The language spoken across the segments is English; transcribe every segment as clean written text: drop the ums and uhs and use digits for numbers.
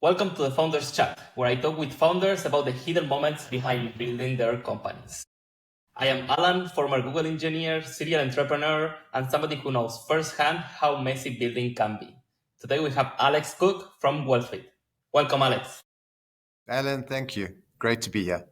Welcome to the Founders Chat, where I talk with founders about the hidden moments behind building their companies. I am Alan, former Google engineer, serial entrepreneur, and somebody who knows firsthand how messy building can be. Today we have Alex Cook from WealthBit. Welcome, Alex. Alan, thank you. Great to be here.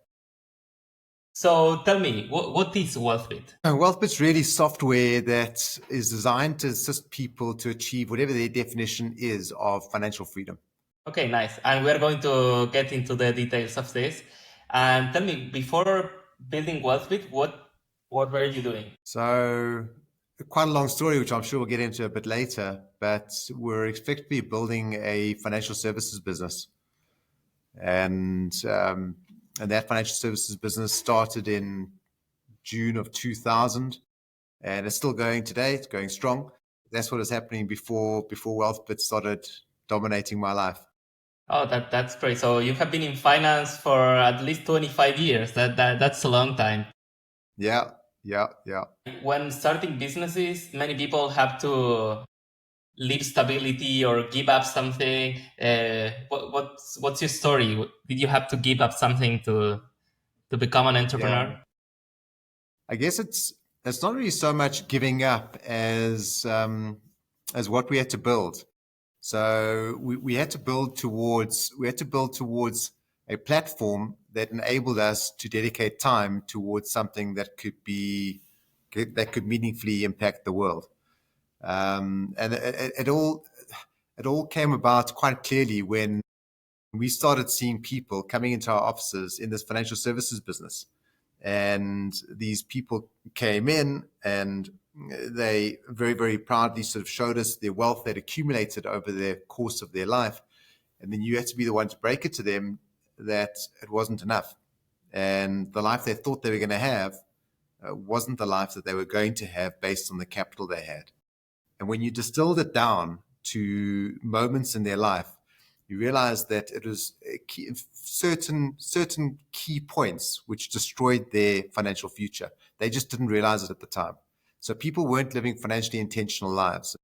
So tell me, what is WealthBit? WealthBit's really software that is designed to assist people to achieve whatever their definition is of financial freedom. Okay, nice. And we're going to get into the details of this. And tell me, before building WealthBit, what were you doing? So, quite a long story, which I'm sure we'll get into a bit later, but we're effectively building a financial services business. And that financial services business started in June of 2000, and it's still going today. It's going strong. That's what was happening before WealthBit started dominating my life. Oh, that's great. So you have been in finance for at least 25 years. That's a long time. Yeah. When starting businesses, many people have to leave stability or give up something. What's your story? Did you have to give up something to become an Yeah. entrepreneur? I guess it's not really so much giving up as what we had to build. So we had to build towards a platform that enabled us to dedicate time towards something that could meaningfully impact the world. And it all came about quite clearly when we started seeing people coming into our offices in this financial services business. And these people came in and they very, very proudly sort of showed us their wealth they'd accumulated over the course of their life. And then you had to be the one to break it to them that it wasn't enough. And the life they thought they were going to have wasn't the life that they were going to have based on the capital they had. And when you distilled it down to moments in their life, you realize that it was certain key points which destroyed their financial future. They just didn't realize it at the time. So people weren't living financially intentional lives.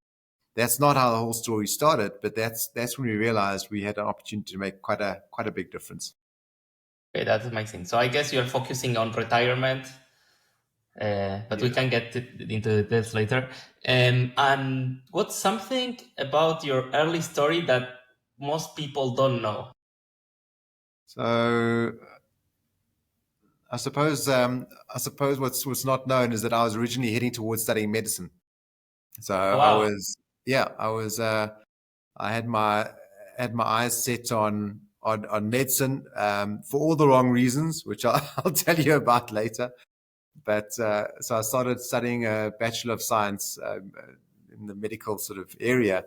That's not how the whole story started, but that's when we realized we had an opportunity to make quite a big difference. Okay, that's amazing. So I guess you're focusing on retirement, but we Yeah. can get into details later. And what's something about your early story that most people don't know? So I suppose what's not known is that I was originally heading towards studying medicine. So Oh, wow. I had my eyes set on medicine for all the wrong reasons, which I'll tell you about later. But so I started studying a Bachelor of Science in the medical sort of area,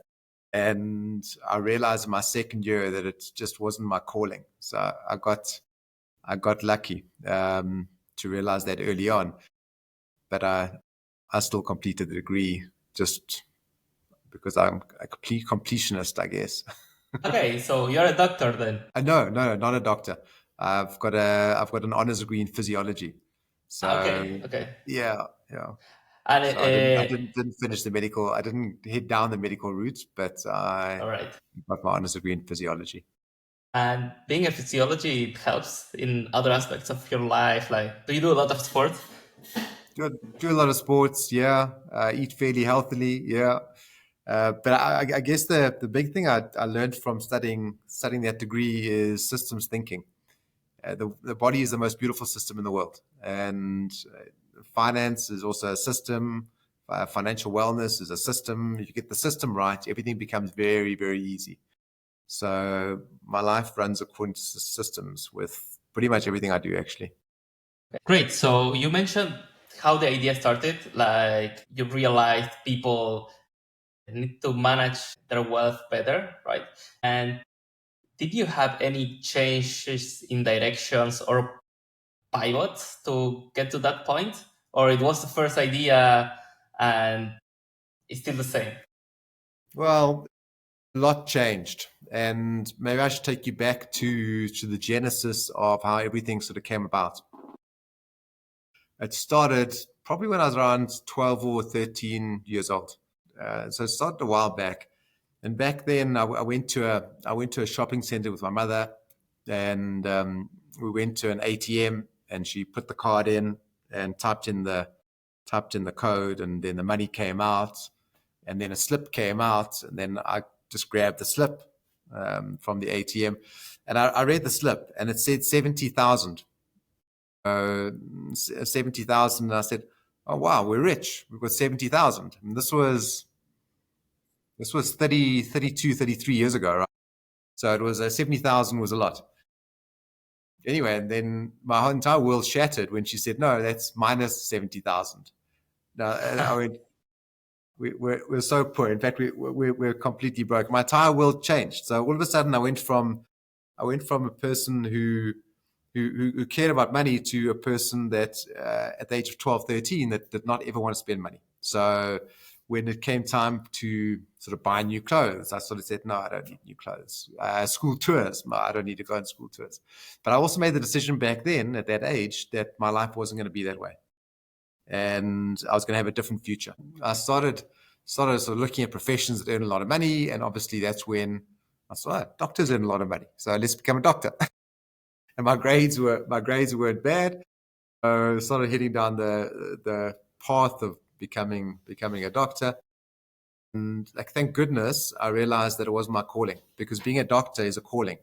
and I realized in my second year that it just wasn't my calling. So I got lucky to realize that early on, but I still completed the degree just because I'm a complete completionist, I guess. Okay, so you're a doctor then. No, not a doctor. I've got an honors degree in physiology. So Okay, okay. yeah. And So I didn't finish the medical. I didn't head down the medical route, but I all right. got my honors degree in physiology. And being a physiology, it helps in other aspects of your life. Like, do you do a lot of sports? Do a lot of sports, yeah. Eat fairly healthily, yeah. But I guess the big thing I learned from studying that degree is systems thinking. The body is the most beautiful system in the world, and finance is also a system. Financial wellness is a system. If you get the system right, everything becomes very, very easy. So my life runs according to systems with pretty much everything I do, actually. Great. So you mentioned how the idea started. Like, you realized people need to manage their wealth better, right? And did you have any changes in directions or pivots to get to that point? Or it was the first idea and it's still the same? Well, a lot changed, and maybe I should take you back to the genesis of how everything sort of came about. It started probably when I was around 12 or 13 years old. So it started a while back. And back then, I went to a shopping center with my mother, and we went to an ATM, and she put the card in and typed in the code, and then the money came out, and then a slip came out, and then I just grabbed the slip from the ATM, and I read the slip, and it said 70,000. 70,000. And I said, "Oh wow, we're rich. We've got 70,000." And this was 30, 32, 33 years ago, right? So it was 70,000 was a lot. Anyway, and then my whole entire world shattered when she said, "No, that's minus 70,000." Now, and I went, we're so poor. In fact, we're completely broke. My entire world changed. So all of a sudden, I went from a person who cared about money to a person that at the age of 12, 13, that did not ever want to spend money. So when it came time to sort of buy new clothes, I sort of said, no, I don't need new clothes. School tours, I don't need to go on school tours. But I also made the decision back then at that age that my life wasn't going to be that way. And I was going to have a different future. I started sort of looking at professions that earn a lot of money. And obviously that's when I saw doctors earn a lot of money. So let's become a doctor. And my grades weren't bad. So started heading down the path of becoming a doctor. And like, thank goodness, I realized that it was my calling, because being a doctor is a calling.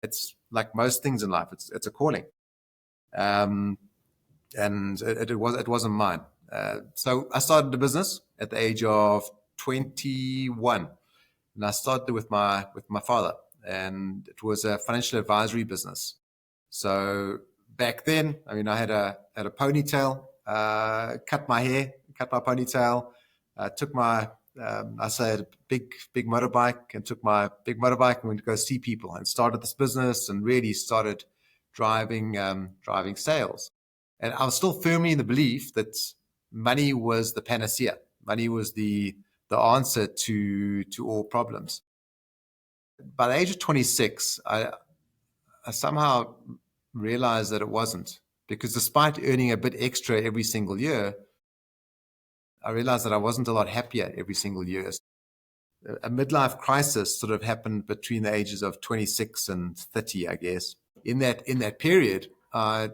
It's like most things in life. It's a calling. And it wasn't mine. So I started a business at the age of 21, and I started with my father, and it was a financial advisory business. So back then, I mean, I had a ponytail, cut my hair, cut my ponytail, took my I had a big motorbike, and took my big motorbike and went to go see people, and started this business, and really started driving sales. And I was still firmly in the belief that money was the panacea. Money was the answer to all problems. By the age of 26, I somehow realized that it wasn't, because despite earning a bit extra every single year, I realized that I wasn't a lot happier every single year. A midlife crisis sort of happened between the ages of 26 and 30, I guess. In that period, I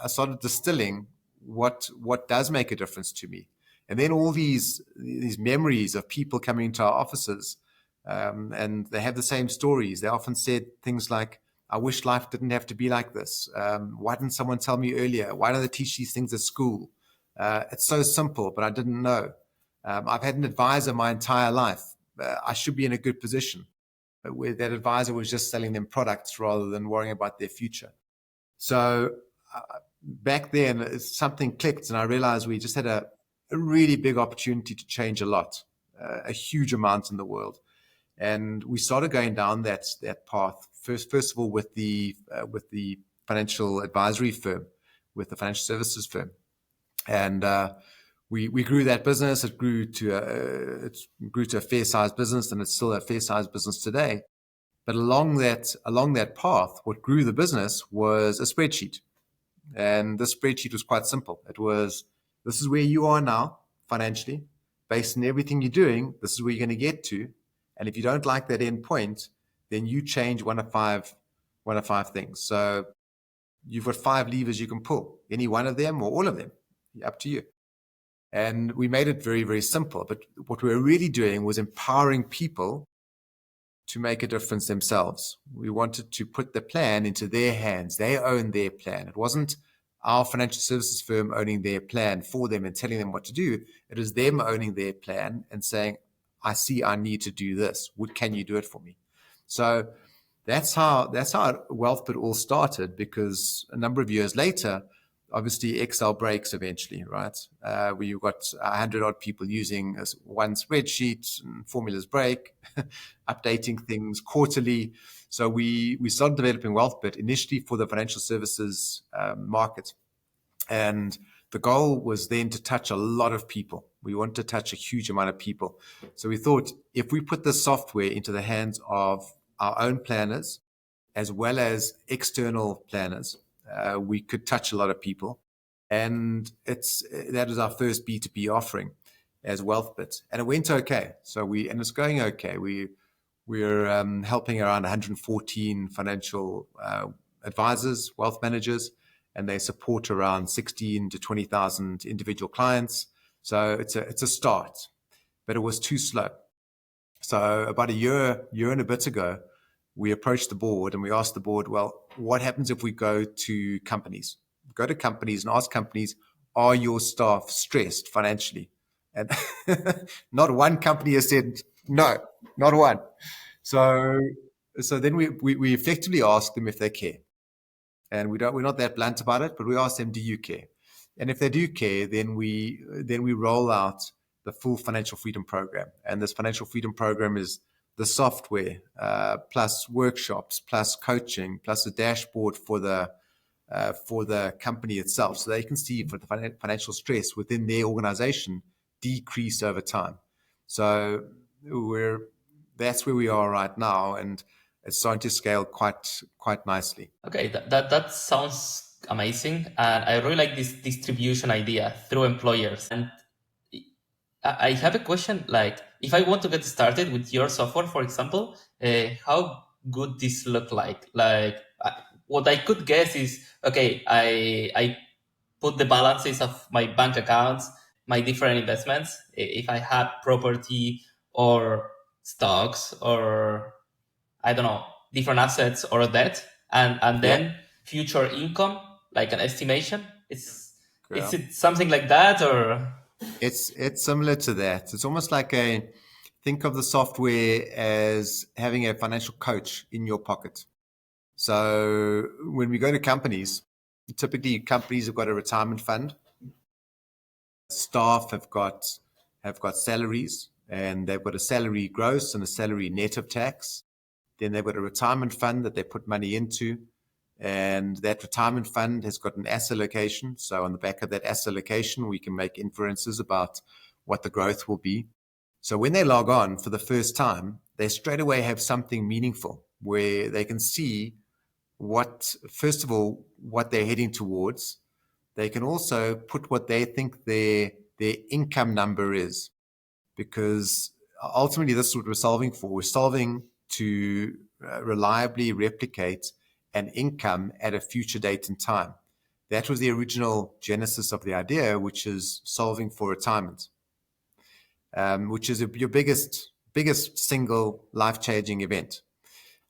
started distilling what does make a difference to me, and then all these memories of people coming into our offices, and they have the same stories. They often said things like, "I wish life didn't have to be like this. Why didn't someone tell me earlier? Why don't they teach these things at school? It's so simple, but I didn't know. I've had an advisor my entire life. I should be in a good position." Where that advisor was just selling them products rather than worrying about their future. So back then, something clicked, and I realized we just had a really big opportunity to change a lot, a huge amount in the world. And we started going down that path. First of all, with the financial advisory firm, with the financial services firm, and we grew that business. It grew to a fair sized business, and it's still a fair sized business today. But along that path, what grew the business was a spreadsheet. And this spreadsheet was quite simple. It was, this is where you are now financially. Based on everything you're doing, this is where you're going to get to. And if you don't like that end point, then you change one of five things. So you've got 5 levers you can pull, any one of them or all of them, up to you. And we made it very, very simple. But what we were really doing was empowering people to make a difference themselves. We wanted to put the plan into their hands. They own their plan. It wasn't our financial services firm owning their plan for them and telling them what to do. It was them owning their plan and saying, I see I need to do this. Can you do it for me? So that's how WealthBit all started, because a number of years later, obviously Excel breaks eventually, right? Where you've got 100 odd people using one spreadsheet, and formulas break, updating things quarterly. So we started developing WealthBit initially for the financial services market. And the goal was then to touch a lot of people. We wanted to touch a huge amount of people. So we thought, if we put this software into the hands of our own planners, as well as external planners, we could touch a lot of people. And that is our first B2B offering. as WealthBit, and it went okay. And it's going okay. We're helping around 114 financial advisors, wealth managers, and they support around 16 to 20,000 individual clients. So it's a start, but it was too slow. So about a year and a bit ago, we approached the board and we asked the board, well, what happens if we go to companies? Go to companies and ask companies, are your staff stressed financially? And not one company has said no, not one. So then we effectively ask them if they care. And we're not that blunt about it, but we ask them, do you care? And if they do care, then we roll out the full financial freedom program. And this financial freedom program is the software, plus workshops, plus coaching, plus a dashboard for the company itself, so they can see for the financial stress within their organization decrease over time. So that's where we are right now, and it's starting to scale quite nicely. Okay, that sounds amazing, and I really like this distribution idea through employers. And I have a question. Like, if I want to get started with your software, for example, how good this look like? Like, what I could guess is, okay, I put the balances of my bank accounts, my different investments, if I had property or stocks or I don't know, different assets or debt, and Yeah, then future income, like an estimation. Is yeah. it something like that or? It's similar to that. It's almost like think of the software as having a financial coach in your pocket. So when we go to companies, typically companies have got a retirement fund. Staff have got salaries, and they've got a salary gross and a salary net of tax. Then they've got a retirement fund that they put money into, and that retirement fund has got an asset allocation. So on the back of that asset allocation, we can make inferences about what the growth will be. So when they log on for the first time, they straight away have something meaningful where they can see first of all, what they're heading towards. They can also put what they think their income number is, because ultimately this is what we're solving for. We're solving to reliably replicate an income at a future date and time. That was the original genesis of the idea, which is solving for retirement, which is your biggest single life-changing event.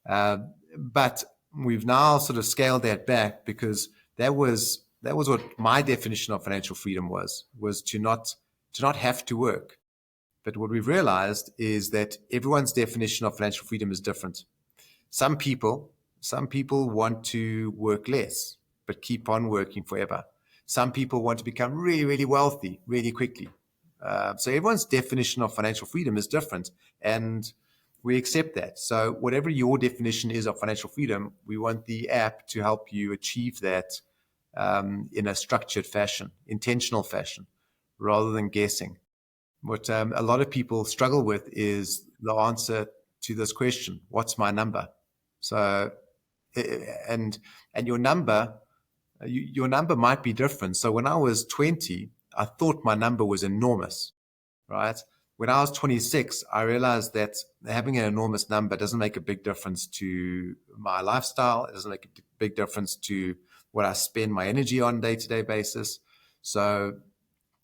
But we've now sort of scaled that back, because that was what my definition of financial freedom was to not have to work. But what we've realized is that everyone's definition of financial freedom is different. Some people want to work less, but keep on working forever. Some people want to become really, really wealthy really quickly. So everyone's definition of financial freedom is different, and we accept that. So whatever your definition is of financial freedom, we want the app to help you achieve that in a structured fashion, intentional fashion, rather than guessing. What a lot of people struggle with is the answer to this question: what's my number? So, and your number might be different. So when I was 20, I thought my number was enormous, right? When I was 26, I realized that having an enormous number doesn't make a big difference to my lifestyle. It doesn't make a big difference to what I spend my energy on day-to-day basis. So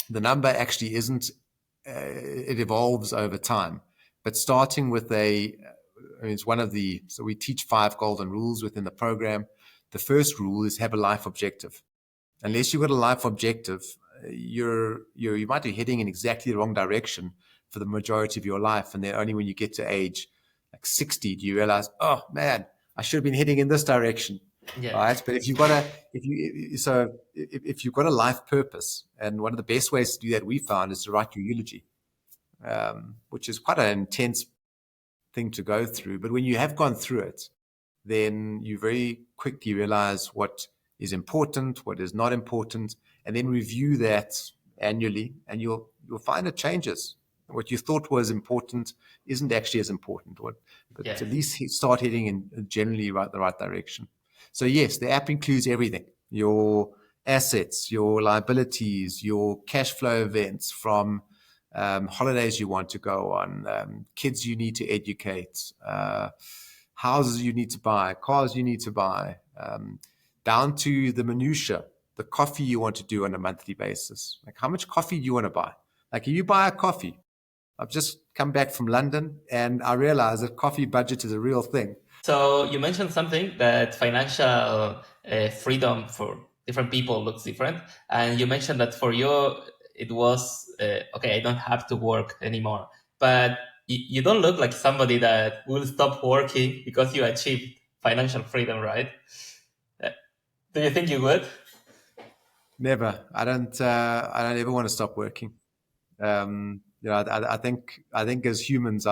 the number actually isn't, it evolves over time. But starting with it's one of so we teach 5 golden rules within the program. The first rule is have a life objective. Unless you've got a life objective, you might be heading in exactly the wrong direction for the majority of your life. And then only when you get to age like 60, do you realize, oh man, I should have been heading in this direction. Yeah. Right. But if you've got a life purpose, and one of the best ways to do that we found is to write your eulogy, which is quite an intense thing to go through. But when you have gone through it, then you very quickly realize what is important, what is not important, and then review that annually, and you'll find it changes. What you thought was important isn't actually as important, but Yeah. at least start heading in generally the right direction. So yes, the app includes everything: your assets, your liabilities, your cash flow events, from holidays you want to go on, kids you need to educate, houses you need to buy, cars you need to buy, down to the minutia, the coffee you want to do on a monthly basis. Like, how much coffee do you want to buy? Like, if you buy a coffee, I've just come back from London and I realized that coffee budget is a real thing. So you mentioned something that financial freedom for different people looks different, and you mentioned that for you it was okay. I don't have to work anymore, but you don't look like somebody that will stop working because you achieved financial freedom, right? Uh, Do you think you would? Never. I don't. I don't ever want to stop working. I think as humans,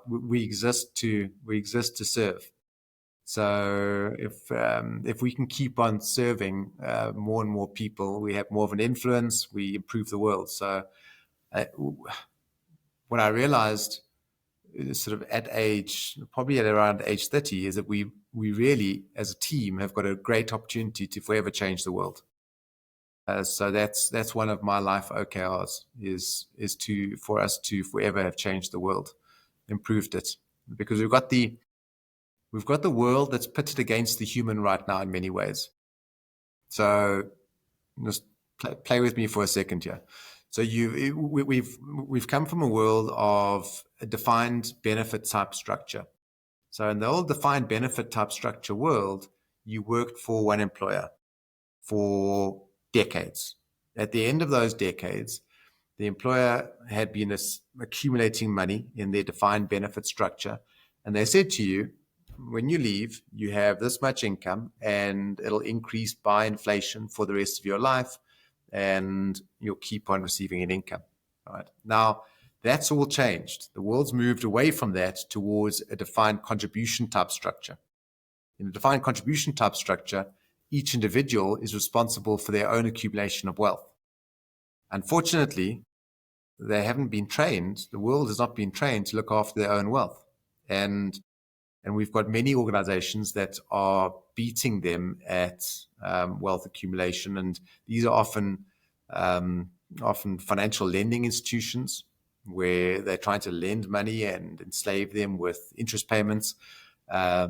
we exist to serve. So if we can keep on serving more and more people, we have more of an influence. We improve the world. So uh, what I realized, sort of at age, probably at around age 30, is that we really, as a team, have got a great opportunity to forever change the world. So that's one of my life OKRs is for us to forever have changed the world, improved it, because we've got the world that's pitted against the human right now in many ways. So just play with me for a second here. So we've come from a world of a defined benefit type structure. So in the old defined benefit type structure world, you worked for one employer for decades. At the end of those decades, the employer had been accumulating money in their defined benefit structure, and they said to you, when you leave, you have this much income and it'll increase by inflation for the rest of your life, and you'll keep on receiving an income. Right? Now, that's all changed. The world's moved away from that towards a defined contribution type structure. In a defined contribution type structure, each individual is responsible for their own accumulation of wealth. Unfortunately, they haven't been trained, the world has not been trained to look after their own wealth. And we've got many organizations that are beating them at wealth accumulation. And these are often financial lending institutions where they're trying to lend money and enslave them with interest payments. There are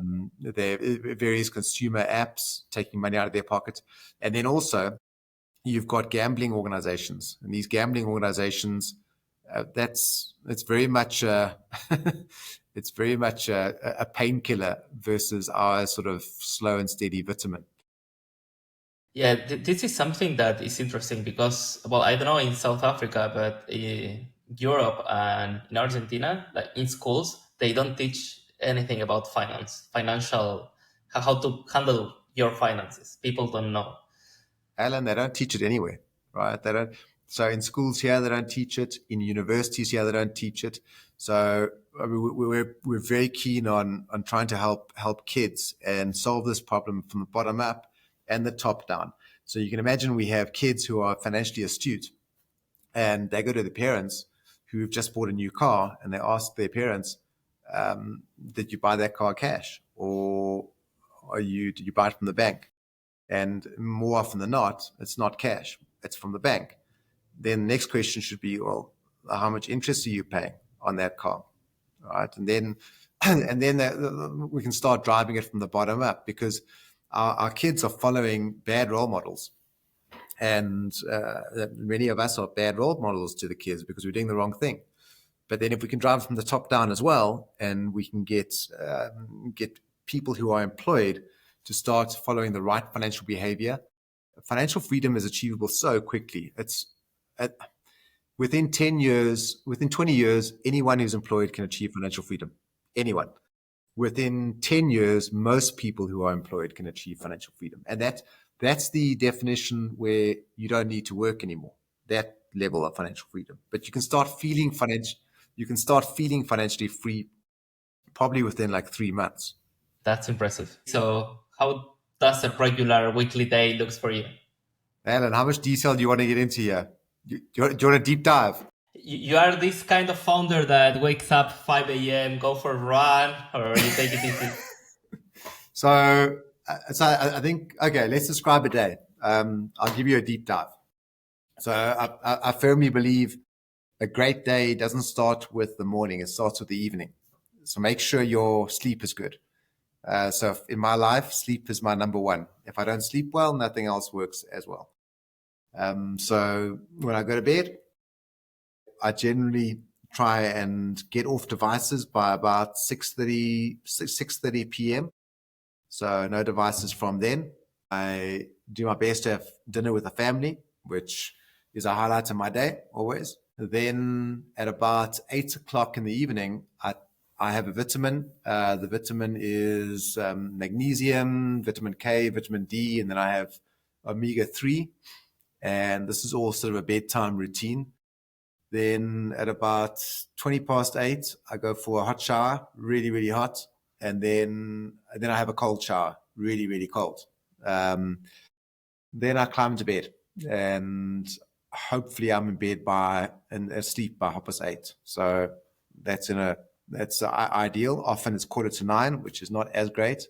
various consumer apps taking money out of their pocket. And then also, you've got gambling organizations. And these gambling organizations, it's very much it's very much a painkiller versus our sort of slow and steady vitamin. Yeah, this is something that is interesting because, well, I don't know in South Africa, but Europe and in Argentina, like in schools, they don't teach anything about financial, how to handle your finances. People don't know. Alan, they don't teach it anywhere, right? They don't. So in schools here, they don't teach it. In universities here, they don't teach it. So I mean, we're very keen on trying to help kids and solve this problem from the bottom up and the top down. So you can imagine we have kids who are financially astute, and they go to the parents who've just bought a new car, and they ask their parents, "Did you buy that car cash, or did you buy it from the bank?" And more often than not, it's not cash, it's from the bank. Then the next question should be, well, how much interest are you paying on that car? Right. And then we can start driving it from the bottom up, because our kids are following bad role models. And many of us are bad role models to the kids because we're doing the wrong thing. But then if we can drive from the top down as well, and we can get people who are employed to start following the right financial behavior, financial freedom is achievable so quickly. It's within 10 years, within 20 years, anyone who's employed can achieve financial freedom. Anyone. Within 10 years, most people who are employed can achieve financial freedom. And that's the definition where you don't need to work anymore. That level of financial freedom. But you can start feeling financially free probably within like 3 months. That's impressive. So how does a regular weekly day looks for you? Alan, how much detail do you want to get into here? Do you want a deep dive? You are this kind of founder that wakes up 5 a.m., go for a run, or you take it easy? So I think, okay, let's describe a day. I'll give you a deep dive. So I firmly believe a great day doesn't start with the morning; it starts with the evening. So make sure your sleep is good. So in my life, sleep is my number one. If I don't sleep well, nothing else works as well. So when I go to bed, I generally try and get off devices by about 6:30 p.m. So no devices from then. I do my best to have dinner with the family, which is a highlight of my day always. Then at about 8 o'clock in the evening, I have a vitamin. The vitamin is magnesium, vitamin K, vitamin D, and then I have omega-3. And this is all sort of a bedtime routine. Then at about 20 past 8, I go for a hot shower, really, really hot. And then I have a cold shower, really, really cold. Then I climb to bed, and hopefully I'm in bed and asleep by 8:30. So that's ideal. Often it's 8:45, which is not as great.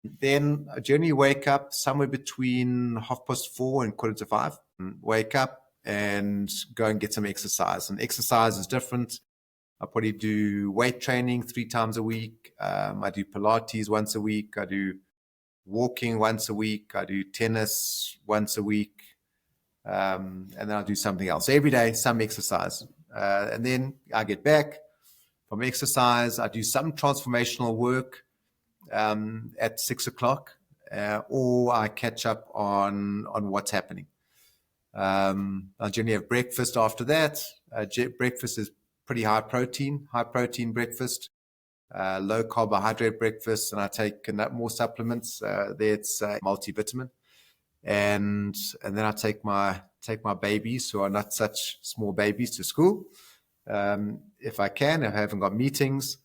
Then I generally wake up somewhere between 4:30 and 4:45. Wake up and go and get some exercise. And exercise is different. I probably do weight training 3 times a week. I do Pilates once a week. I do walking once a week. I do tennis once a week. And then I'll do something else. Every day, some exercise. And then I get back from exercise. I do some transformational work at 6 o'clock, or I catch up on what's happening. I generally have breakfast after that. Breakfast is pretty high protein breakfast, low carbohydrate breakfast, and I take more supplements. It's multivitamin, and then I take my babies, who are not such small babies, to school, if I can. If I haven't got meetings,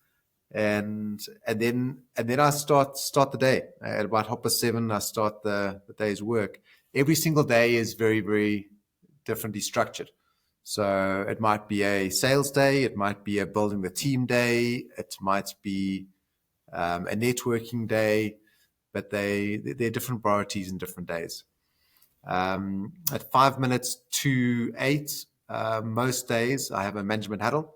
and then I start the day at about 7:30. I start the day's work. Every single day is very, very differently structured. So it might be a sales day, it might be a building the team day, it might be a networking day, but they're different priorities in different days. At 5 minutes to 8, most days I have a management huddle,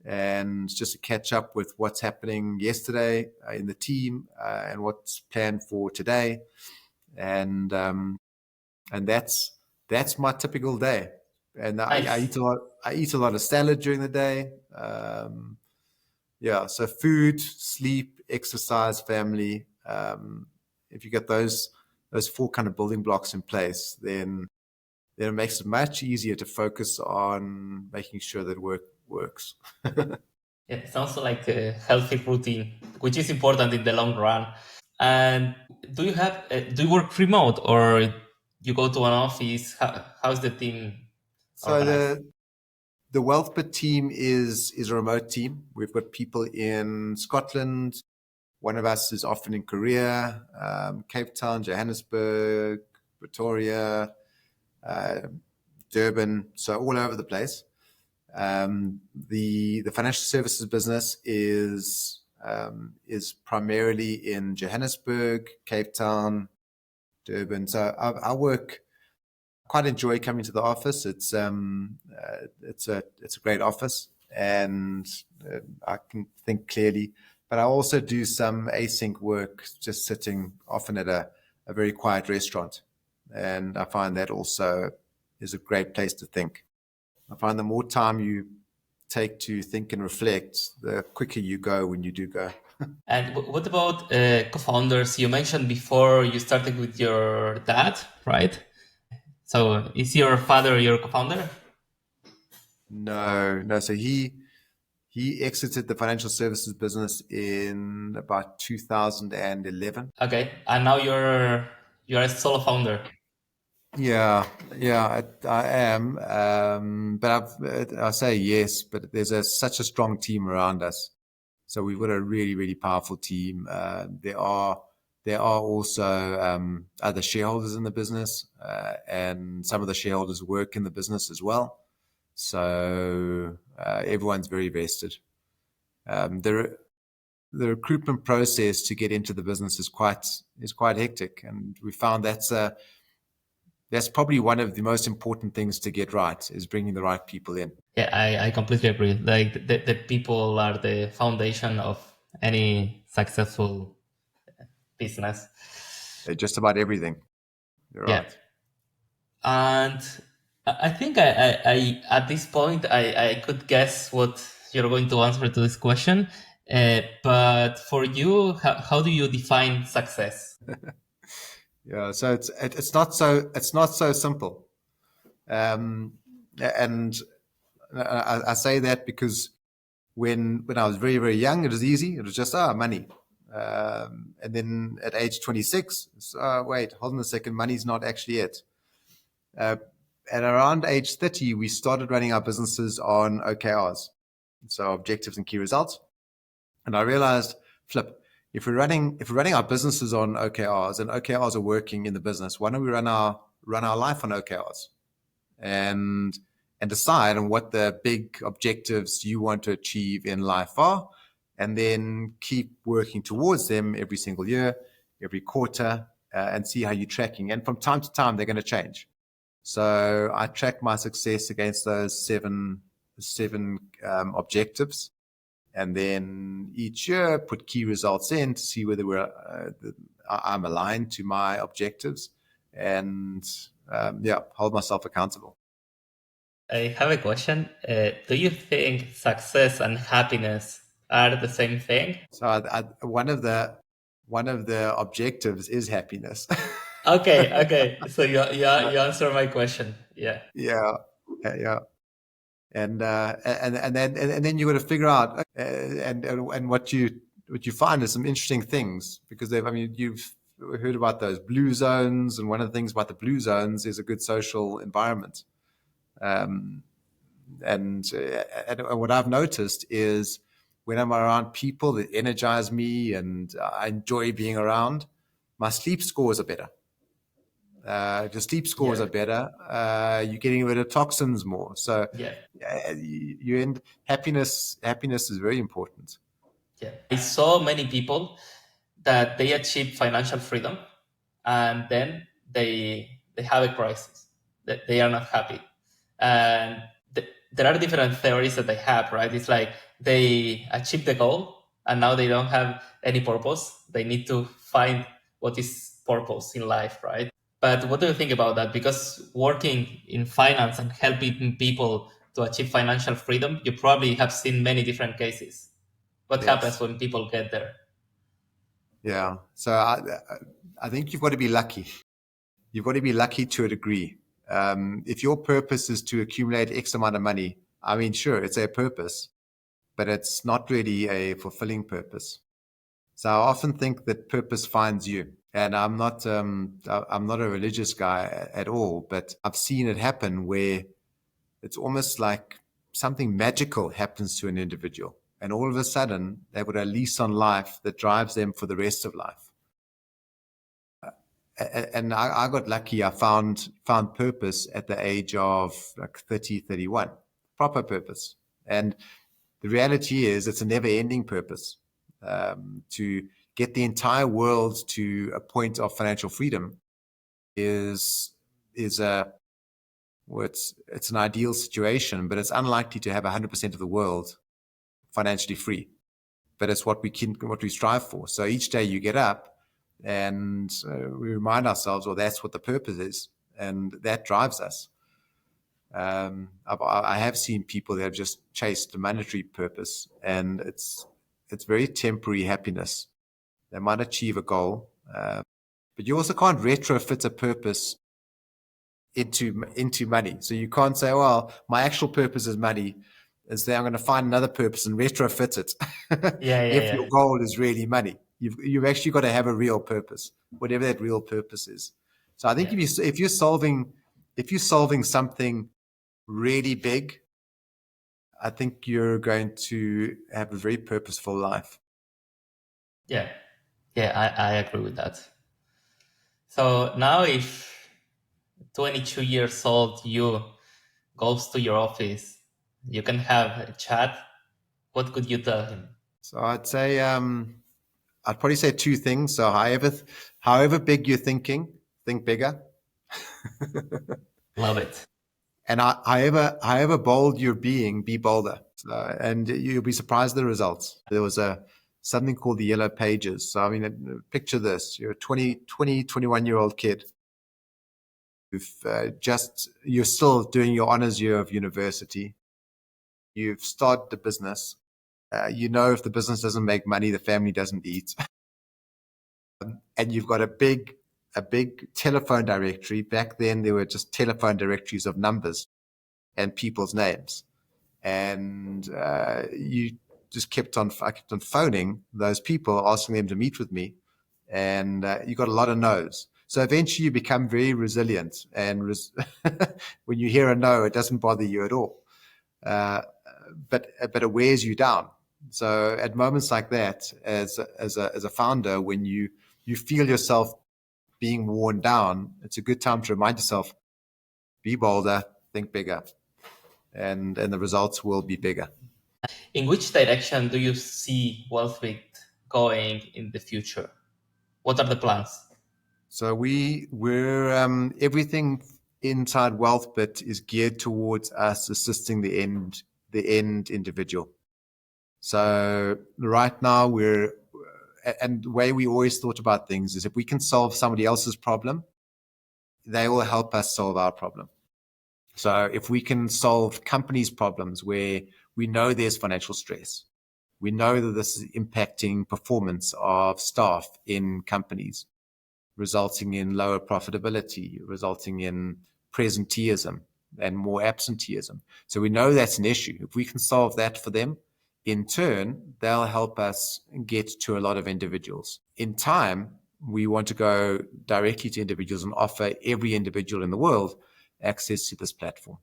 and just to catch up with what's happening yesterday in the team, and what's planned for today, and that's my typical day. And I Nice. eat a lot. I eat a lot of salad during the day. Yeah, so food, sleep, exercise, family. If you get those 4 kind of building blocks in place, then it makes it much easier to focus on making sure that work works. Yeah, it sounds like a healthy routine, which is important in the long run. And do you work remote, or you go to an office? How's the team So organized? the WealthBit team is a remote team. We've got people in Scotland. One of us is often in Korea, Cape Town, Johannesburg, Pretoria, Durban, so all over the place. The financial services business is primarily in Johannesburg, Cape Town, Durban. So I work. Quite enjoy coming to the office. It's a great office, and I can think clearly. But I also do some async work, just sitting often at a very quiet restaurant, and I find that also is a great place to think. I find the more time you take to think and reflect, the quicker you go when you do go. And what about co-founders? You mentioned before you started with your dad, right? So is your father your co-founder? No, no. So he exited the financial services business in about 2011. Okay, and now you're a solo founder. Yeah, yeah, I am. I say yes, but there's such a strong team around us. So we've got a really, really powerful team. There are also other shareholders in the business, and some of the shareholders work in the business as well. So everyone's very vested. The recruitment process to get into the business is quite hectic, and we found That's probably one of the most important things to get right, is bringing the right people in. Yeah, I completely agree. Like the people are the foundation of any successful business. Just about everything. You're Yeah. right. And I think I at this point I could guess what you're going to answer to this question. But for you, how do you define success? Yeah, so it's not so simple. And I say that because when I was very, very young, it was easy. It was just money. And then at age 26, wait, hold on a second, money's not actually it. Uh, and around age 30, we started running our businesses on OKRs, so objectives and key results. And I realized, flip, if we're running our businesses on OKRs and OKRs are working in the business, why don't we run our life on OKRs and decide on what the big objectives you want to achieve in life are, and then keep working towards them every single year, every quarter, and see how you're tracking. And from time to time, they're going to change. So I track my success against those seven objectives, and then each year put key results in to see whether I'm aligned to my objectives, and hold myself accountable. I have a question. Do you think success and happiness are the same thing? So one of the objectives is happiness. Okay, okay. So you answer my question. Yeah, Yeah, yeah. And then you got to figure out and what you find is some interesting things, because you've heard about those blue zones, and one of the things about the blue zones is a good social environment. Um, and what I've noticed is when I'm around people that energize me and I enjoy being around, my sleep scores are better. If your sleep scores yeah, are better, you're getting rid of toxins more. So yeah, you end happiness. Happiness is very important. yeah. I saw many people that they achieve financial freedom, and then they have a crisis. That they are not happy, and there are different theories that they have. Right? It's like they achieve the goal, and now they don't have any purpose. They need to find what is purpose in life, right? But what do you think about that? Because working in finance and helping people to achieve financial freedom, you probably have seen many different cases. What happens Yes. when people get there? Yeah. So I think you've got to be lucky. You've got to be lucky to a degree. If your purpose is to accumulate X amount of money, I mean, sure, it's a purpose, but it's not really a fulfilling purpose. So I often think that purpose finds you. And I'm not a religious guy at all, but I've seen it happen where it's almost like something magical happens to an individual, and all of a sudden they've got a lease on life that drives them for the rest of life. And I got lucky. I found purpose at the age of like 30, 31, proper purpose. And the reality is it's a never ending purpose. To get the entire world to a point of financial freedom is a well, it's an ideal situation, but it's unlikely to have 100% of the world financially free. But it's what we strive for. So each day you get up, and we remind ourselves, well, that's what the purpose is, and that drives us. I have seen people that have just chased the monetary purpose, and it's very temporary happiness. They might achieve a goal, but you also can't retrofit a purpose into money. So you can't say, well, my actual purpose is money. Instead, I'm going to find another purpose and retrofit it. Yeah, yeah, If your yeah, goal is really money, you've actually got to have a real purpose, whatever that real purpose is. So I think yeah, if you're solving something really big, I think you're going to have a very purposeful life. yeah, yeah. I agree with that. So now, if 22 years old you goes to your office, you can have a chat. What could you tell him? So I'd probably say two things. So however big you're thinking, think bigger. Love it. And however bold you're being, be bolder. And you'll be surprised at the results. There was something called the Yellow Pages. So, I mean, picture this. You're a 21-year-old kid. You're still doing your honors year of university. You've started the business. You know, if the business doesn't make money, the family doesn't eat. And you've got a big telephone directory. Back then, there were just telephone directories of numbers and people's names. And I kept on phoning those people, asking them to meet with me. And you got a lot of no's. So eventually you become very resilient. And when you hear a no, it doesn't bother you at all. But it wears you down. So at moments like that, as a founder, when you feel yourself being worn down, it's a good time to remind yourself, be bolder, think bigger, and the results will be bigger. In which direction do you see WealthBit going in the future? What are the plans? So we're everything inside WealthBit is geared towards us assisting the end individual. So right now and the way we always thought about things is if we can solve somebody else's problem, they will help us solve our problem. So if we can solve companies' problems where we know there's financial stress, we know that this is impacting performance of staff in companies, resulting in lower profitability, resulting in presenteeism and more absenteeism. So we know that's an issue. If we can solve that for them, in turn, they'll help us get to a lot of individuals. In time, we want to go directly to individuals and offer every individual in the world access to this platform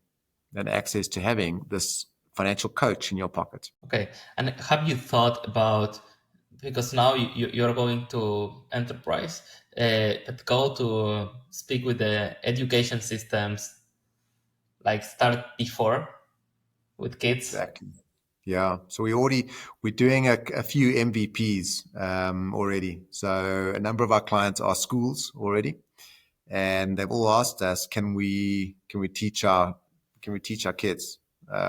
and access to having this financial coach in your pocket. Okay. And have you thought about, because now you're going to enterprise, but go to speak with the education systems, like start before with kids? Exactly. Yeah. So we're doing a few MVPs already. So a number of our clients are schools already, and they've all asked us, can we teach our kids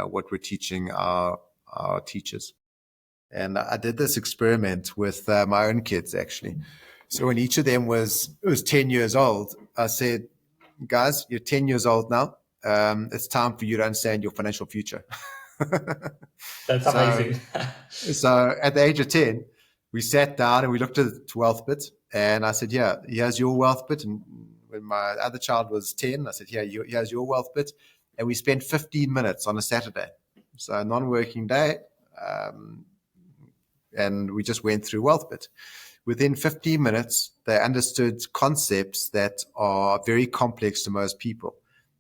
what we're teaching our teachers? And I did this experiment with my own kids actually. So when each of them was 10 years old, I said, guys, you're 10 years old now. It's time for you to understand your financial future. That's so, amazing. so at the age of 10, we sat down and we looked at WealthBit, and I said, yeah, here's your WealthBit. And when my other child was 10, I said, yeah, here's your WealthBit. And we spent 15 minutes on a Saturday. So a non-working day. And we just went through WealthBit. Within 15 minutes, they understood concepts that are very complex to most people.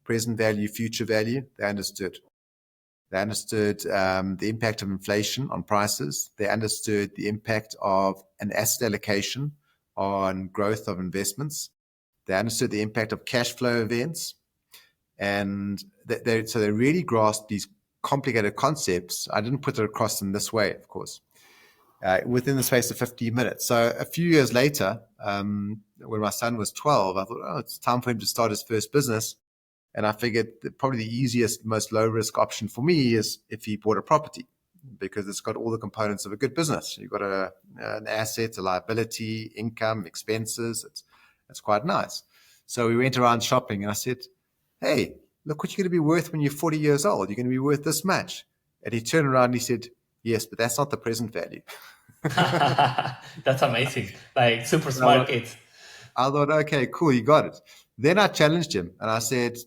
Present value, future value, they understood. They understood the impact of inflation on prices. They understood the impact of an asset allocation on growth of investments. They understood the impact of cash flow events. And so they really grasped these complicated concepts. I didn't put it across in this way, of course. Within the space of 15 minutes. So a few years later, when my son was 12, I thought, it's time for him to start his first business. And I figured that probably the easiest, most low-risk option for me is if he bought a property, because it's got all the components of a good business. You've got an asset, a liability, income, expenses. It's quite nice. So we went around shopping, and I said, hey, look what you're going to be worth when you're 40 years old. You're going to be worth this much. And he turned around and he said, yes, but that's not the present value. That's amazing. Like super smart kids. I thought, okay, cool, you got it. Then I challenged him and I said,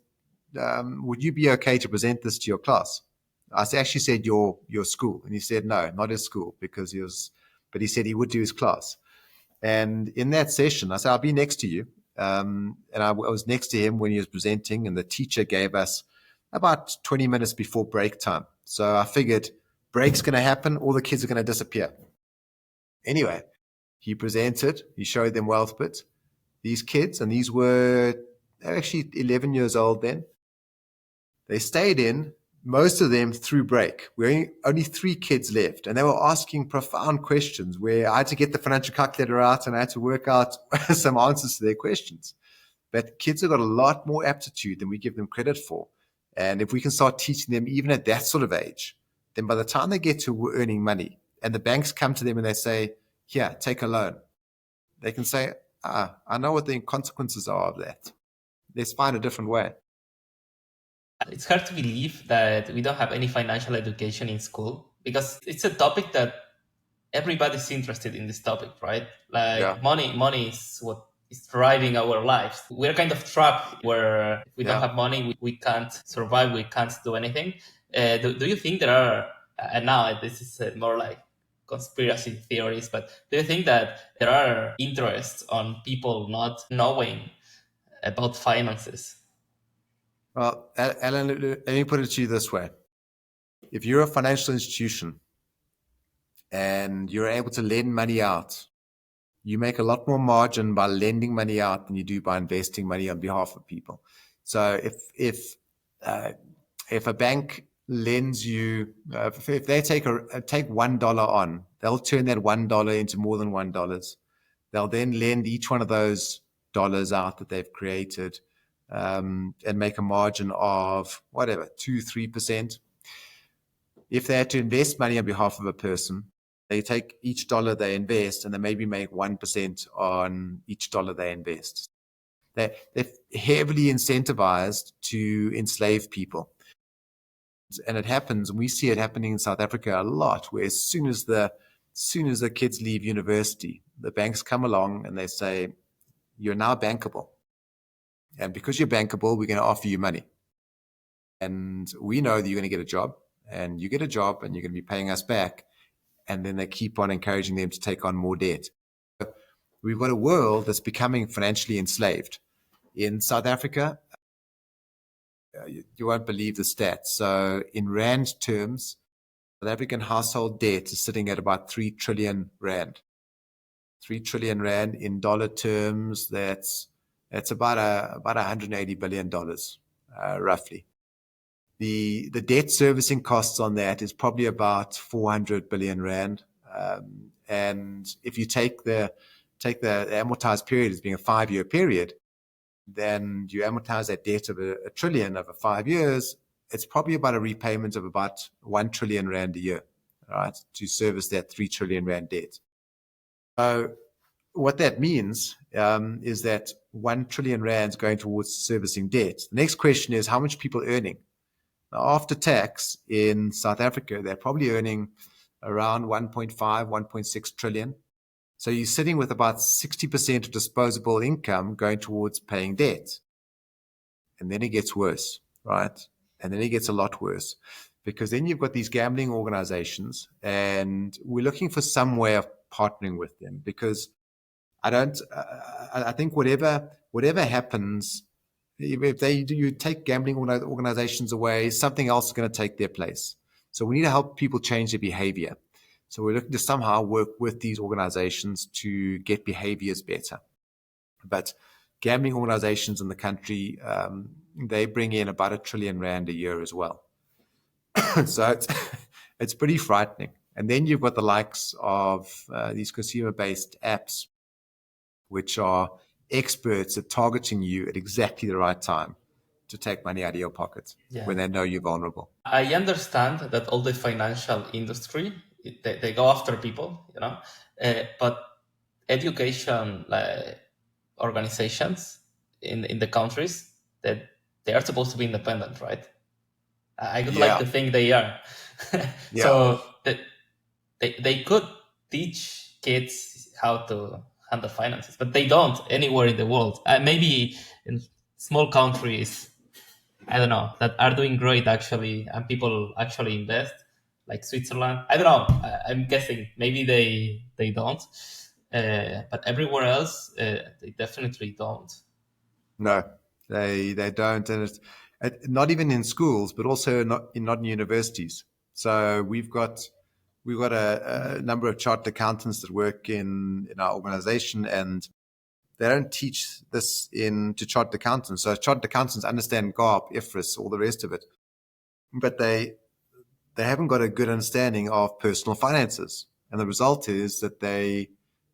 would you be okay to present this to your class? I actually said your school. And he said, no, not his school, but he said he would do his class. And in that session, I said, I'll be next to you. And I was next to him when he was presenting, and the teacher gave us about 20 minutes before break time. So I figured break's going to happen, all the kids are going to disappear. Anyway, he presented, he showed them WealthBit. These kids, and these were actually 11 years old then, they stayed in, most of them through break. We only 3 kids left, and they were asking profound questions where I had to get the financial calculator out and I had to work out some answers to their questions. But kids have got a lot more aptitude than we give them credit for. And if we can start teaching them even at that sort of age, then by the time they get to earning money and the banks come to them and they say, here, take a loan, they can say, I know what the consequences are of that. Let's find a different way. It's hard to believe that we don't have any financial education in school, because it's a topic that everybody's interested in this topic, right? Yeah. Like money is what is driving our lives. We're kind of trapped where if we don't Yeah. have money, we can't survive, we can't do anything. Do you think there are, and now this is more like conspiracy theories, but do you think that there are interests on people not knowing about finances? Well, Alan, let me put it to you this way. If you're a financial institution and you're able to lend money out, you make a lot more margin by lending money out than you do by investing money on behalf of people. So if a bank lends you, if they take $1 on, they'll turn that $1 into more than $1. They'll then lend each one of those dollars out that they've created, and make a margin of whatever, 2-3%. If they had to invest money on behalf of a person, they take each dollar they invest and they maybe make 1% on each dollar they invest. They're heavily incentivized to enslave people. And it happens, and we see it happening in South Africa a lot, where as soon as the kids leave university, the banks come along and they say, you're now bankable. And because you're bankable, we're going to offer you money. And we know that you're going to get a job, and you get a job and you're going to be paying us back. And then they keep on encouraging them to take on more debt. We've got a world that's becoming financially enslaved. In South Africa, you won't believe the stats. So in Rand terms, South African household debt is sitting at about 3 trillion Rand. 3 trillion Rand in dollar terms, that's about $180 billion, roughly. The debt servicing costs on that is probably about 400 billion Rand. And if you take the amortized period as being a 5-year period, then you amortize that debt of a trillion over 5 years, it's probably about a repayment of about 1 trillion Rand a year, right, to service that 3 trillion Rand debt. So what that means is that 1 trillion Rand is going towards servicing debt. The next question is, how much people are earning? Now, after tax in South Africa, they're probably earning around 1.5, 1.6 trillion. So you're sitting with about 60% of disposable income going towards paying debt. And then it gets worse, right? And then it gets a lot worse, because then you've got these gambling organizations, and we're looking for some way of partnering with them, because I think whatever happens, if you take gambling organizations away, something else is going to take their place. So we need to help people change their behavior. So we're looking to somehow work with these organizations to get behaviors better. But gambling organizations in the country, they bring in about 1 trillion Rand a year as well. So it's pretty frightening. And then you've got the likes of these consumer-based apps, which are experts at targeting you at exactly the right time to take money out of your pocket when they know you're vulnerable. I understand that all the financial industry, they go after people, but education organizations in the countries, that they are supposed to be independent, right? I would like to think they are. So they could teach kids how to handle finances, but they don't anywhere in the world. Maybe in small countries, I don't know, that are doing great actually, and people actually invest, like Switzerland. I don't know. I'm guessing maybe they don't, but everywhere else they definitely don't. No, they don't, and it's not even in schools, but also not in universities. So we've got a number of chartered accountants that work in our organization, and they don't teach this to chartered accountants. So chartered accountants understand GARP, IFRS, all the rest of it, but they haven't got a good understanding of personal finances. And the result is that they're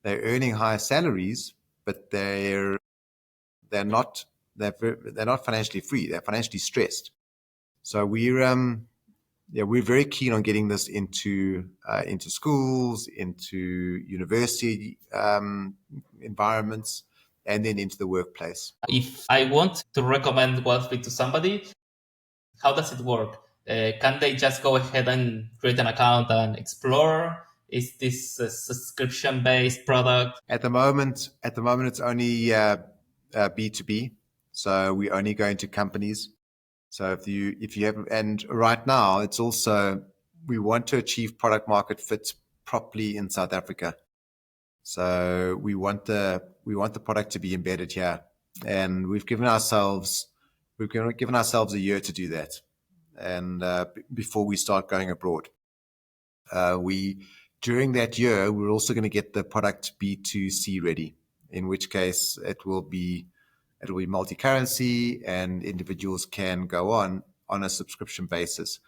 earning higher salaries, but they're not they're not financially free. They're financially stressed. So we're very keen on getting this into schools, into university environments, and then into the workplace. If I want to recommend WealthBit to somebody, how does it work? Can they just go ahead and create an account and explore? Is this a subscription-based product? At the moment, it's only B2B. So we only go into companies. So if you have, and right now it's also, we want to achieve product market fit properly in South Africa. So we want the product to be embedded here, and we've given ourselves a year to do that, and before we start going abroad, we during that year we're also going to get the product B2C ready. In which case it'll be multi-currency, and individuals can go on a subscription basis.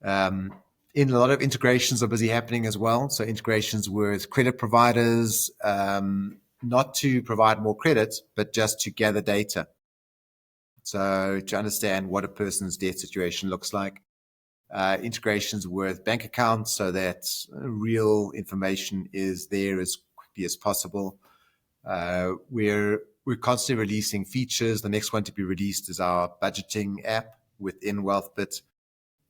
In a lot of integrations are busy happening as well. So integrations with credit providers, not to provide more credit, but just to gather data. So to understand what a person's debt situation looks like. Integrations with bank accounts so that real information is there as quickly as possible. We're constantly releasing features. The next one to be released is our budgeting app within WealthBit,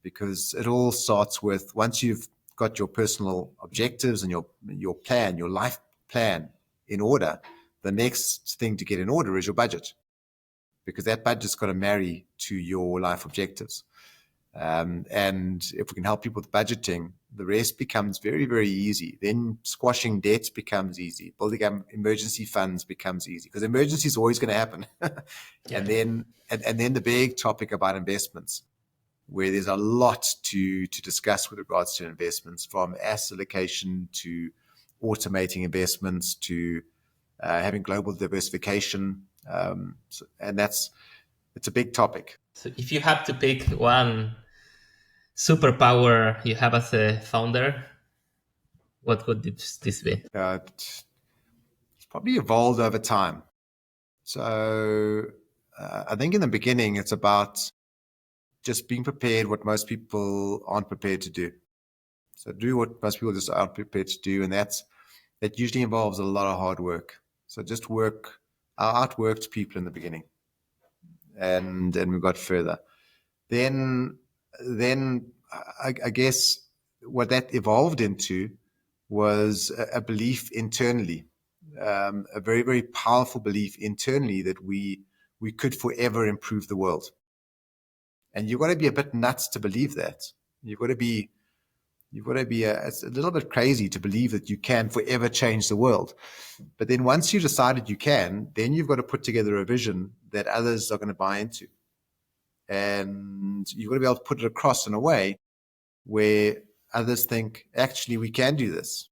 because it all starts with, once you've got your personal objectives and your life plan in order, the next thing to get in order is your budget, because that budget's got to marry to your life objectives. And if we can help people with budgeting, the rest becomes very, very easy. Then squashing debts becomes easy. Building up emergency funds becomes easy, because emergency is always going to happen. Yeah. And then the big topic about investments, where there's a lot to discuss with regards to investments, from asset allocation to automating investments to having global diversification. And it's a big topic. So if you have to pick one superpower you have as a founder, what would this be? It's probably evolved over time. So I think in the beginning, it's about just being prepared, what most people aren't prepared to do. So do what most people just aren't prepared to do. And that usually involves a lot of hard work. So just I outworked people in the beginning, and we got further. Then I guess what that evolved into was a belief internally, a very, very powerful belief internally that we could forever improve the world. And you've got to be a bit nuts to believe that. You've got to be it's a little bit crazy to believe that you can forever change the world. But then once you decided you can, then you've got to put together a vision that others are going to buy into. And you've got to be able to put it across in a way where others think, actually, we can do this.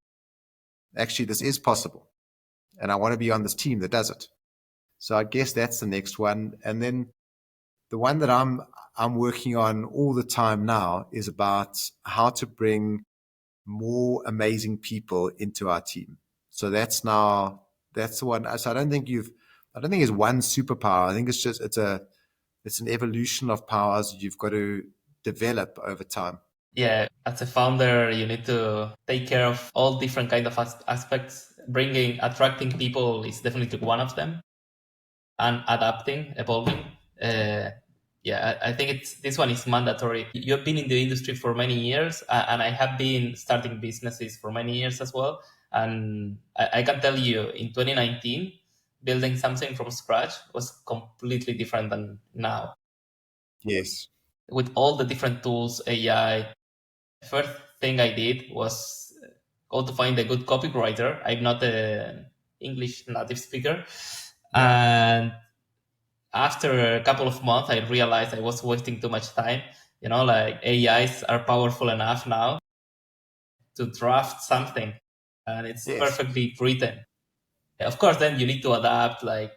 Actually, this is possible. And I want to be on this team that does it. So I guess that's the next one. And then the one that I'm working on all the time now is about how to bring more amazing people into our team. So that's the one. So I don't think it's one superpower. I think it's an evolution of powers you've got to develop over time. Yeah, as a founder, you need to take care of all different kind of aspects. Attracting people is definitely one of them, and adapting, evolving. Yeah, I think this one is mandatory. You've been in the industry for many years, and I have been starting businesses for many years as well. And I can tell you, in 2019, building something from scratch was completely different than now. Yes. With all the different tools, AI, first thing I did was go to find a good copywriter. I'm not an English native speaker. Yeah. And after a couple of months, I realized I was wasting too much time. Like AIs are powerful enough now to draft something, and it's Yes. perfectly written. Of course, then you need to adapt, like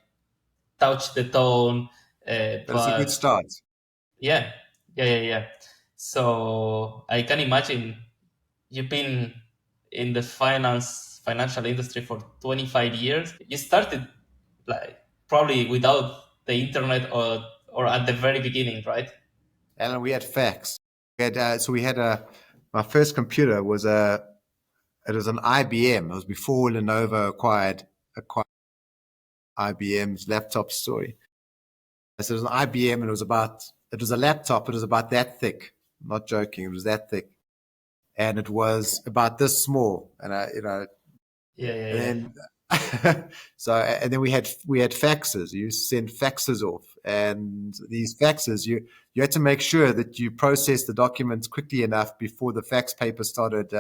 touch the tone, But it's a good but start. yeah, yeah. So I can imagine you've been in the financial industry for 25 years. You started like probably without the internet or at the very beginning, right? And we had fax. We had, my first computer was it was an IBM. It was before Lenovo acquired IBM's laptop story. So it was an IBM, and it was a laptop. It was about that thick. I'm not joking. It was that thick, and it was about this small. And Yeah, yeah, and yeah. then and then we had faxes. You send faxes off, and these faxes you had to make sure that you process the documents quickly enough before the fax paper started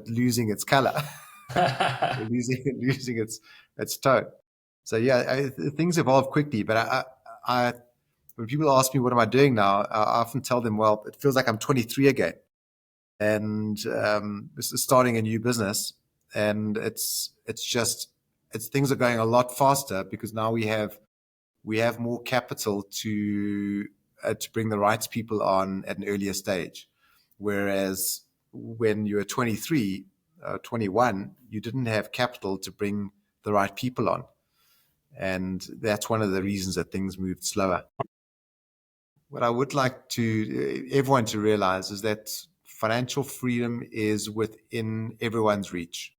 losing its color, losing its tone. So yeah, things evolve quickly. But I when people ask me what am I doing now, I often tell them, well, it feels like I'm 23 again, and this is starting a new business, and it's things are going a lot faster because now we have more capital to bring the right people on at an earlier stage, whereas when you were 23, 21, you didn't have capital to bring the right people on, and that's one of the reasons that things moved slower. What I would like to everyone to realize is that financial freedom is within everyone's reach.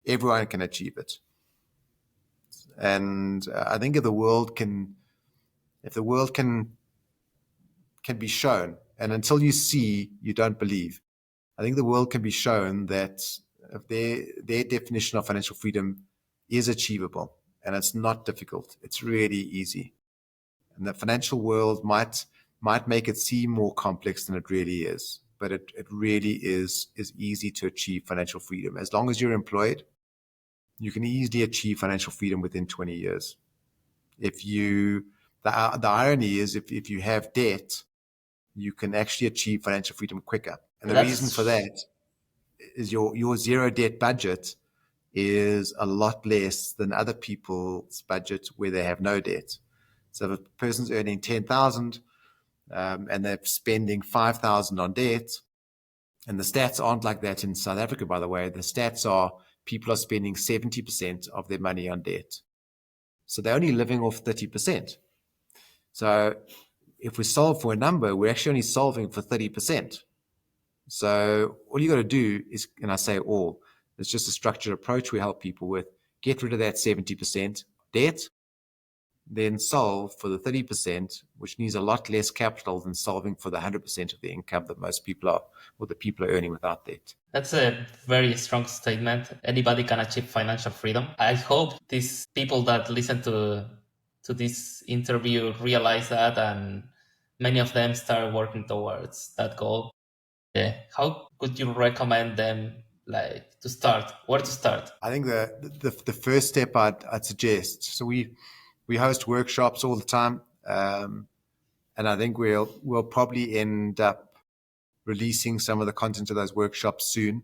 Everyone can achieve it, and I think if the world can be shown, and until you see, you don't believe. I think the world can be shown that if their definition of financial freedom is achievable, and it's not difficult. It's really easy. And the financial world might make it seem more complex than it really is, but it really is easy to achieve financial freedom. As long as you're employed, you can easily achieve financial freedom within 20 years. If you the irony is if you have debt, you can actually achieve financial freedom quicker. And the reason for That's that is your zero debt budget is a lot less than other people's budget where they have no debt. So if a person's earning 10,000 and they're spending 5,000 on debt, and the stats aren't like that in South Africa, by the way. The stats are people are spending 70% of their money on debt. So they're only living off 30%. So if we solve for a number, we're actually only solving for 30%. So all you got to do is, and I say all, it's just a structured approach we help people with. Get rid of that 70% debt, then solve for the 30%, which needs a lot less capital than solving for the 100% of the income that most people are, or the people are earning without debt. That's a very strong statement. Anybody can achieve financial freedom. I hope these people that listen to this interview realize that, and many of them start working towards that goal. How could you recommend them, like, to start? Where to start? I think the first step I'd suggest. So we host workshops all the time, and I think we'll probably end up releasing some of the content of those workshops soon.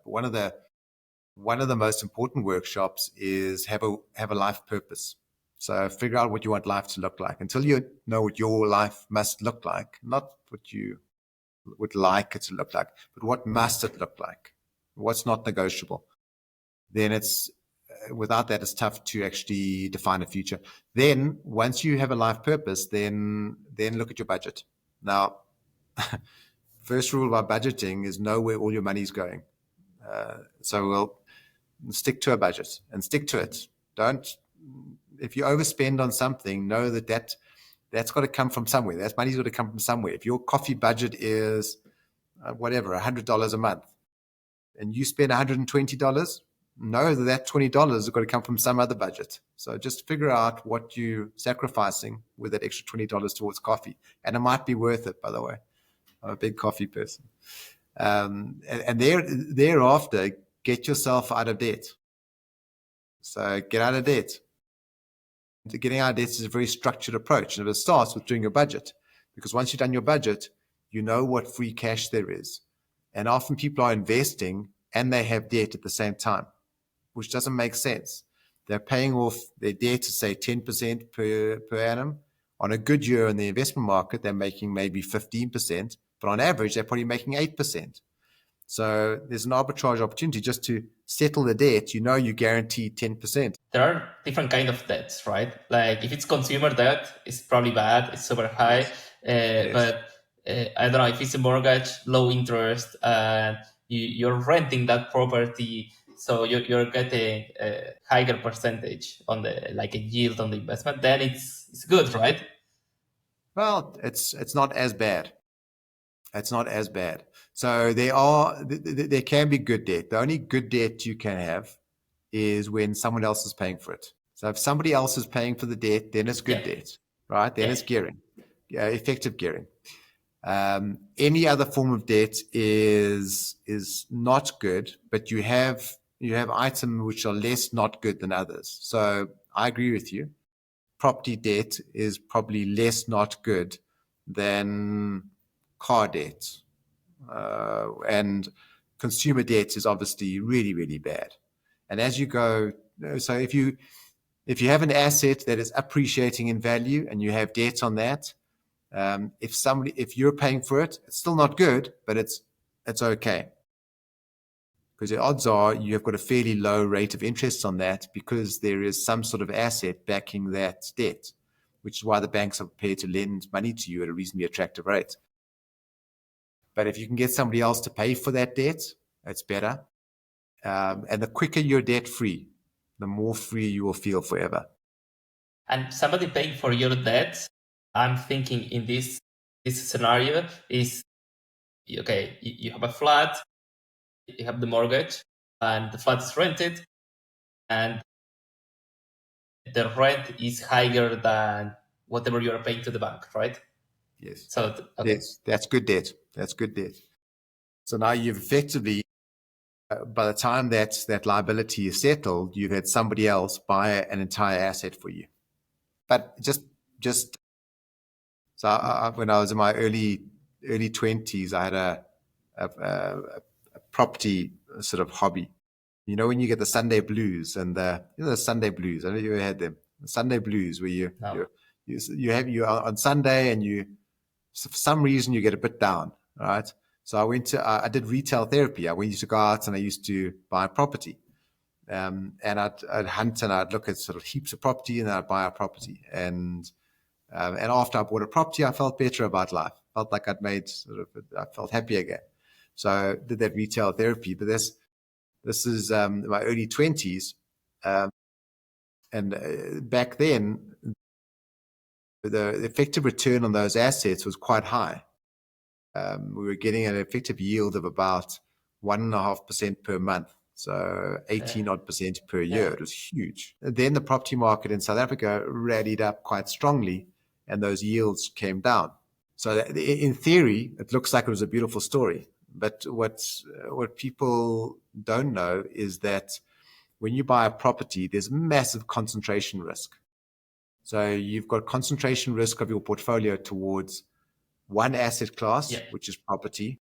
One of the most important workshops is have a life purpose. So figure out what you want life to look like. Until you know what your life must look like, not what you would like it to look like, but what must it look like? What's not negotiable? Then without that, it's tough to actually define a future. Then once you have a life purpose, then look at your budget. Now, first rule about budgeting is know where all your money is going. So we'll stick to a budget and stick to it. If you overspend on something, know that's got to come from somewhere. That money's got to come from somewhere. If your coffee budget is whatever, $100 a month, and you spend $120, know that $20 has got to come from some other budget. So just figure out what you're sacrificing with that extra $20 towards coffee. And it might be worth it, by the way. I'm a big coffee person. And thereafter, get yourself out of debt. So get out of debt. Getting out of debt is a very structured approach. And it starts with doing your budget. Because once you've done your budget, you know what free cash there is. And often people are investing and they have debt at the same time, which doesn't make sense. They're paying off their debt to say 10% per annum. On a good year in the investment market, they're making maybe 15%, but on average, they're probably making 8%. So there's an arbitrage opportunity just to settle the debt. You know, you guarantee 10%. There are different kind of debts, right? Like if it's consumer debt, it's probably bad. It's super high. Yes. Yes. But I don't know if it's a mortgage, low interest, and you're renting that property, so you're getting a higher percentage on the like a yield on the investment. Then it's good, right? Well, it's not as bad. It's not as bad. So there can be good debt. The only good debt you can have is when someone else is paying for it. So if somebody else is paying for the debt, then it's good Yeah, debt, right? Then yeah. it's gearing, effective gearing. Any other form of debt is not good, but you have items which are less not good than others. So I agree with you. Property debt is probably less not good than car debt, and consumer debt is obviously really really bad. And as you go, so if you have an asset that is appreciating in value and you have debt on that, if you're paying for it, it's still not good, but it's okay, because the odds are you have got a fairly low rate of interest on that because there is some sort of asset backing that debt, which is why the banks are prepared to lend money to you at a reasonably attractive rate. But if you can get somebody else to pay for that debt, it's better. And the quicker you're debt free, the more free you will feel forever. And somebody paying for your debt, I'm thinking in this scenario is okay. You have a flat, you have the mortgage, and the flat is rented, and the rent is higher than whatever you are paying to the bank, right? Yes. So okay, Yes, that's good debt. That's good debt. So now you've effectively, by the time that liability is settled, you've had somebody else buy an entire asset for you. But just so when I was in my early 20s, I had a property sort of hobby. You know, when you get the Sunday blues and the Sunday blues. I don't know if you ever had them. The Sunday blues where no, you are on Sunday and so for some reason you get a bit down, right? So I did retail therapy. I used to go out and I used to buy property. And I'd hunt and I'd look at sort of heaps of property and I'd buy a property. And after I bought a property, I felt better about life. Felt like I felt happy again. So I did that retail therapy. But this is my early 20s. And back then, the effective return on those assets was quite high. We were getting an effective yield of about 1.5% per month. So 18 odd percent per year. yeah, It was huge. Then the property market in South Africa rallied up quite strongly and those yields came down. So in theory, it looks like it was a beautiful story. But what people don't know is that when you buy a property, there's massive concentration risk. So you've got concentration risk of your portfolio towards one asset class, yeah, which is property,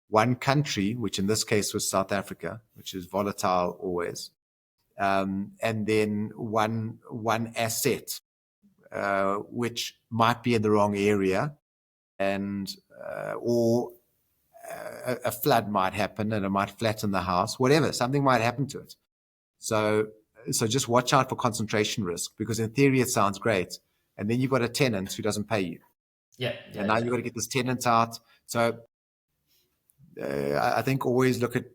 one country, which in this case was South Africa, which is volatile always, and then one asset, which might be in the wrong area, and or a flood might happen and it might flatten the house, whatever, something might happen to it. So just watch out for concentration risk, because in theory it sounds great, and then you've got a tenant who doesn't pay you, yeah, and yeah, now yeah. you've got to get this tenant out. So I think always look at,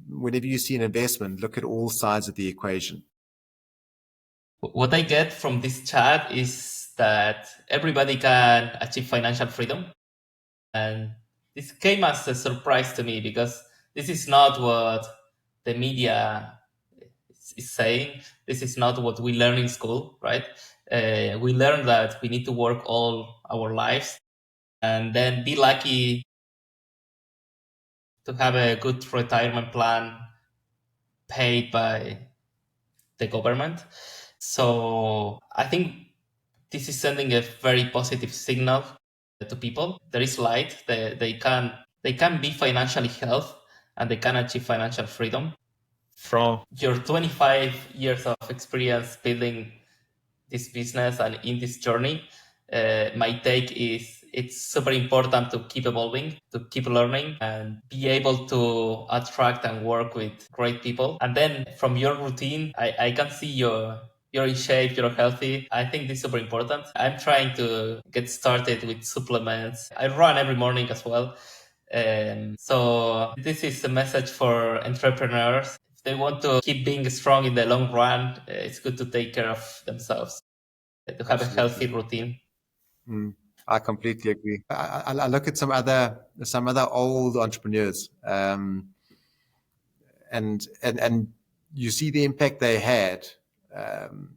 whenever you see an investment, look at all sides of the equation. What I get from this chat is that everybody can achieve financial freedom, and this came as a surprise to me because this is not what the media is saying. This is not what we learn in school, right? We learn that we need to work all our lives and then be lucky to have a good retirement plan paid by the government. So I think this is sending a very positive signal to people. There is light. They can be financially healthy and they can achieve financial freedom from your 25 years of experience building this business and in this journey. my take is it's super important to keep evolving, to keep learning, and be able to attract and work with great people. And then from your routine, I can see you're in shape, you're healthy. I think this is super important. I'm trying to get started with supplements. I run every morning as well. So this is a message for entrepreneurs. If they want to keep being strong in the long run, it's good to take care of themselves, to have a healthy Absolutely. routine. Mm, I completely agree. I look at some other old entrepreneurs, and you see the impact they had um,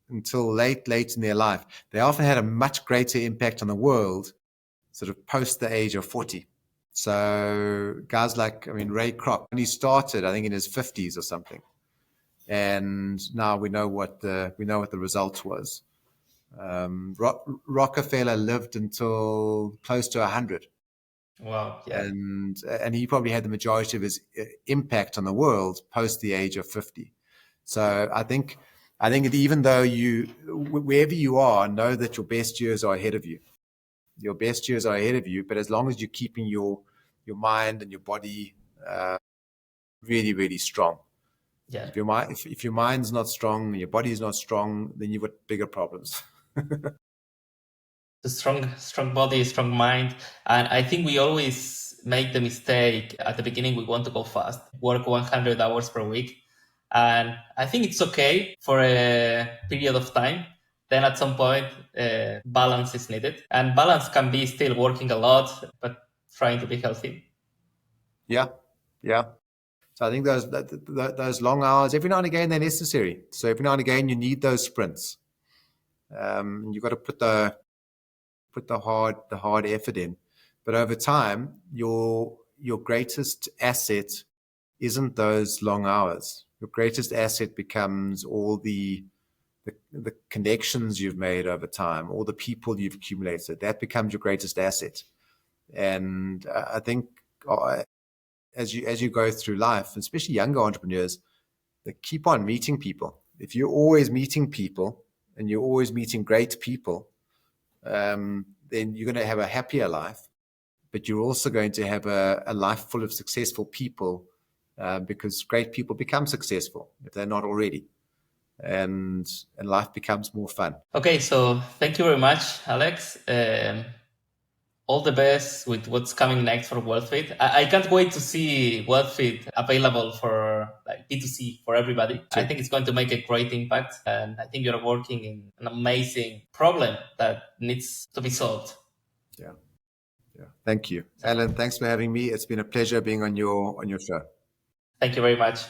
until late in their life. They often had a much greater impact on the world, sort of post the age of 40. So guys like, I mean, Ray Kroc, when he started, I think in his 50s or something, and now we know what the result was. Rockefeller lived until close to 100, Wow. Yeah. and he probably had the majority of his impact on the world post the age of 50. So I think that even though wherever you are, know that your best years are ahead of you. Your best years are ahead of you, but as long as you're keeping your mind and your body really, really strong. Yeah. If your mind's not strong, your body is not strong, then you've got bigger problems. The strong body, strong mind. And I think we always make the mistake at the beginning. We want to go fast, work 100 hours per week. And I think it's okay for a period of time. Then at some point, balance is needed. And balance can be still working a lot, but trying to be healthy. Yeah, yeah. So I think those long hours, every now and again, they're necessary. So every now and again, you need those sprints. You've got to put the hard effort in. But over time, your greatest asset isn't those long hours. Your greatest asset becomes all the connections you've made over time, all the people you've accumulated. That becomes your greatest asset. And I think as you go through life, especially younger entrepreneurs, they keep on meeting people. If you're always meeting people and you're always meeting great people, then you're going to have a happier life, but you're also going to have a life full of successful people, because great people become successful if they're not already, and life becomes more fun. Okay, so thank you very much, Alex. All the best with what's coming next for WealthBit. I can't wait to see WealthBit available for like B2C for everybody. I Sure. think it's going to make a great impact, and I think you're working in an amazing problem that needs to be solved. Yeah. Yeah. Thank you, So Alan. Thanks for having me. It's been a pleasure being on your show. thank you very much.